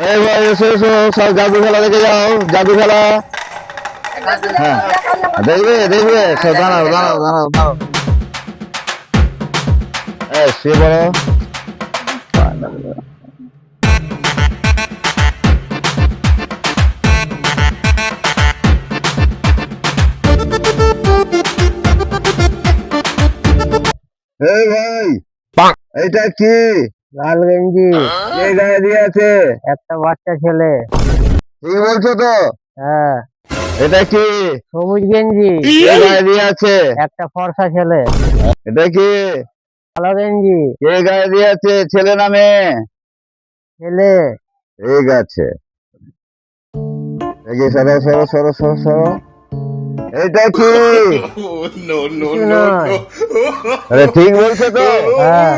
এই ভাই এসো এসো, সব জাদু খেলা দেখে যাও, জাদু খেলা। হ্যাঁ দেখবে দেখবে, সব দাঁড়াও দাঁড়াও দাঁড়াও দাঁড়াও। শুয়ে পড়ো। এই ভাই, এটা কি? লাল গেঞ্জি, কে গায়ে দিয়েছে? একটা বাচ্চা ছেলে। কি বলছো তো? হ্যাঁ। এটা কি? সবুজ গেঞ্জি, কে গায়ে দিয়েছে? একটা ফর্সা ছেলে। এটা কি? কালো গেঞ্জি, কে গায়ে দিয়েছে, ছেলে না মেয়ে? ছেলে। ঠিক আছে, দেখি সরো সরো সরো সরো সরো। এটা কি? কিছু নয়। আরে ঠিক বলছো তো? হ্যাঁ।